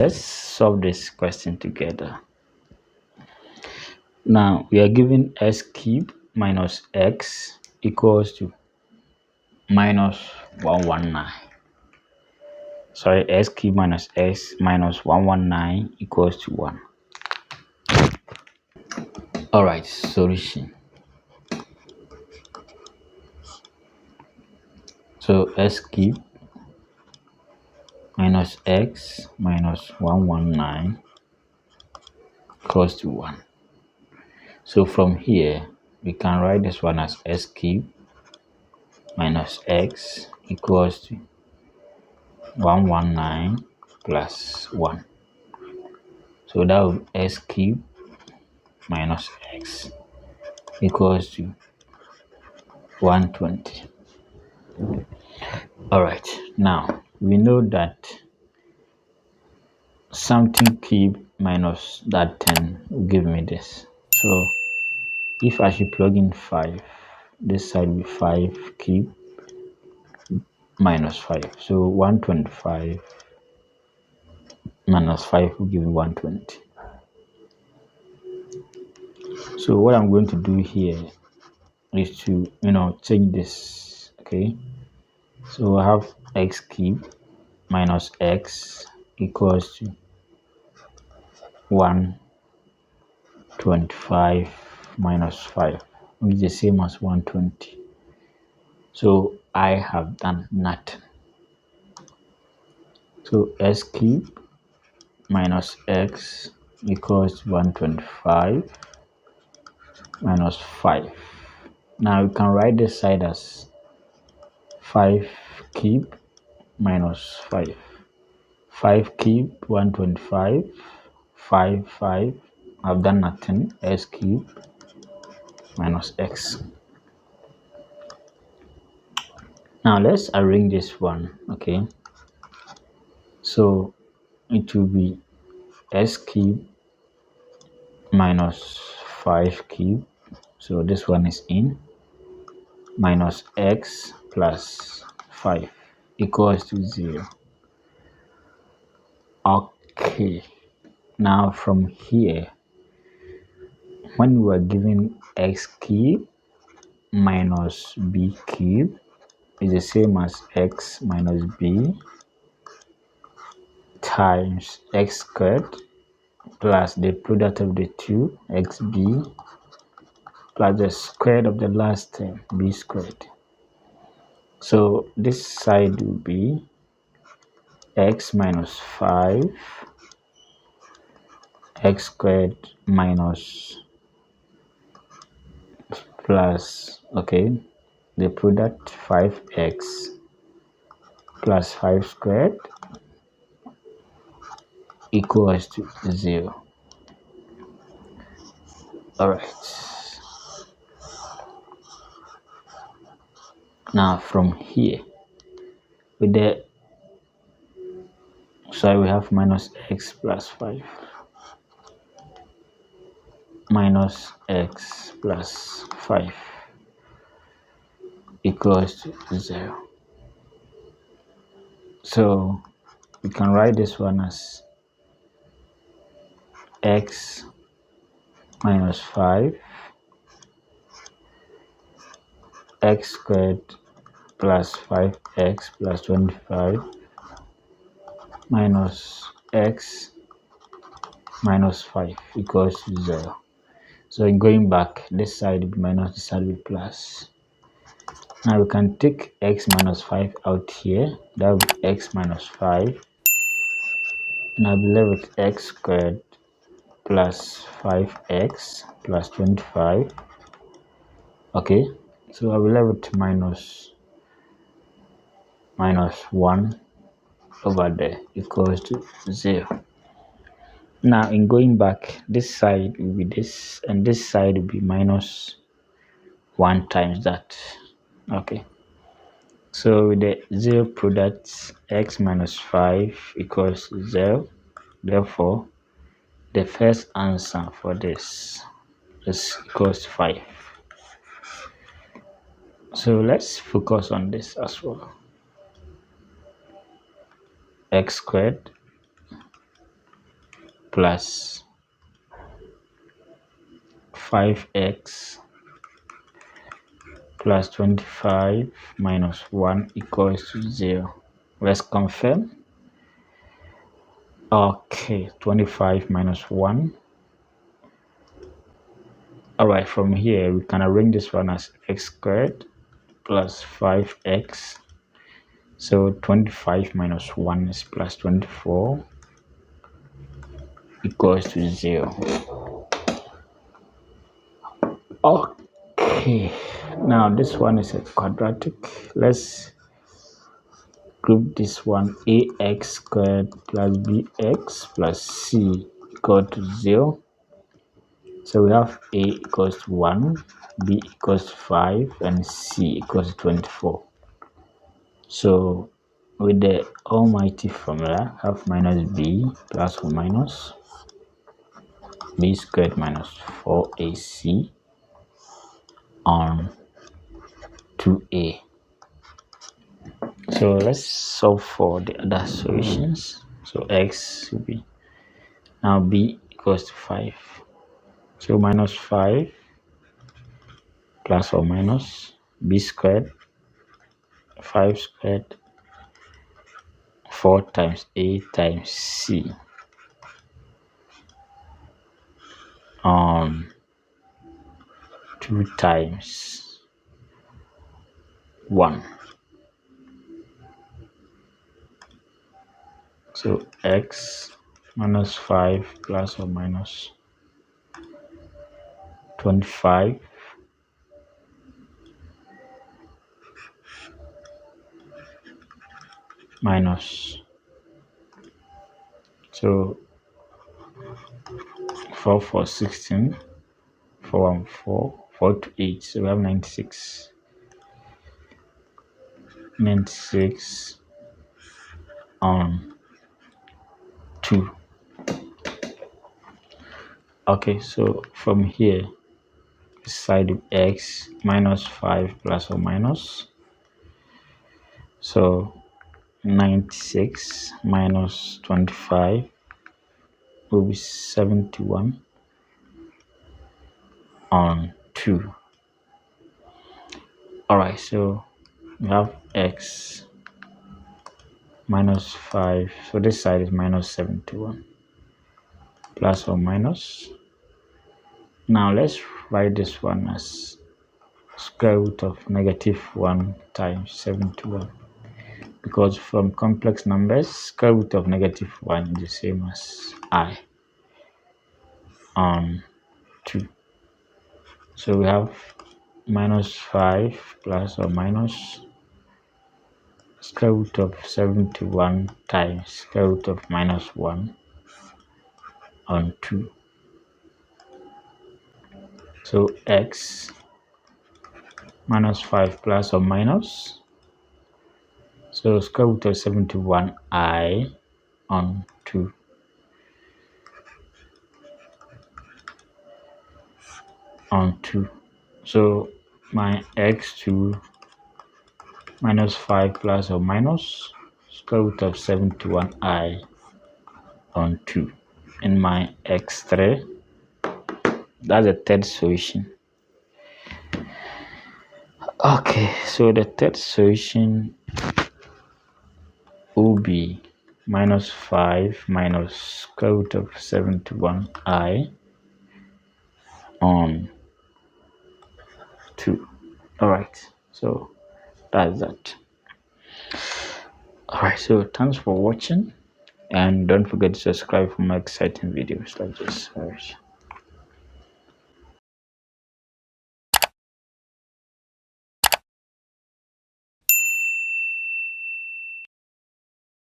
Let's solve this question together. Now we are given x cubed minus x equals to minus 119. Sorry, x cubed minus x minus 119 equals to 1. Alright, solution. So x cubed minus x minus 119 equals to 1. So from here, we can write this one as x cubed minus x equals to 119 plus 1. So that would be x cubed minus x equals to 120. Alright, now we know that something cubed minus that 10 will give me this. So if I should plug in 5, this side will be 5 cubed minus 5. So 125 minus 5 will give me 120. So what I'm going to do here is to change this. Okay, so I have x cubed minus x equals to 125 minus 5, which is the same as 120. So I have done nothing. So x cubed minus x equals 125 minus 5. Now you can write this side as 5 cubed minus 5. 5 cubed 125, 5. I've done nothing. X cubed minus x. Now let's arrange this one. Okay, so it will be x cubed minus 5 cubed, so this one is in, minus x plus 5 equals to 0. Okay, now from here, when we are given x cubed minus b cubed is the same as x minus b times x squared plus the product of the two, xb, plus the square of the last term, b squared. So this side will be x minus 5 x squared minus plus, okay, the product 5x plus 5 squared equals to 0. Alright, now from here, with the we have minus x plus 5 minus x plus 5 equals to 0. So we can write this one as x minus 5 x squared plus 5x plus 25 minus x minus 5 equals to 0. So in going back, this side will be minus, this side will be plus. Now we can take x minus 5 out here. That will be x minus 5. And I'll be left with x squared plus 5x plus 25. Okay, so I'll be left with minus 1 over there equals to 0. Now in going back, this side will be this and this side will be minus 1 times that. Okay, so with the 0 product, x minus 5 equals 0. Therefore the first answer for this is equals to 5. So let's focus on this as well. X squared plus 5x plus 25 minus 1 equals to 0. Let's confirm. Okay, 25 minus 1. Alright, from here we can arrange this one as x squared plus 5x. So 25 minus 1 is plus 24 equals to 0. Okay, now this one is a quadratic. Let's group this one. Ax squared plus bx plus c equal to 0. So we have a equals to 1, b equals to 5, and c equals to 24. So with the almighty formula, have minus b plus or minus b squared minus 4ac on 2a. So let's solve for the other solutions. So x will be now b equals to 5. So minus 5 plus or minus b squared 5 squared 4 times a times c on 2 times 1. So x minus 5 plus or minus 25 minus, so 4 for 16, 4 and 4, 4 to 8, so we have 96 on 2. Okay, so from here side of x minus 5 plus or minus, so 96 minus 25 will be 71 on 2. Alright, so we have x minus 5, so this side is minus 71 plus or minus. Now let's write this one as square root of -1 times 71, because from complex numbers square root of -1 is the same as I on 2. So we have minus 5 plus or minus square root of 71 times square root of -1 on 2. So x minus 5 plus or minus, so square root of 71I on 2. On 2. So my x2 minus 5 plus or minus square root of 71I on 2. And my x3, that's the third solution. Okay, so the third solution will be minus 5 minus square root of 71I on 2. Alright, so that's that. Alright, so thanks for watching, and don't forget to subscribe for more exciting videos like this.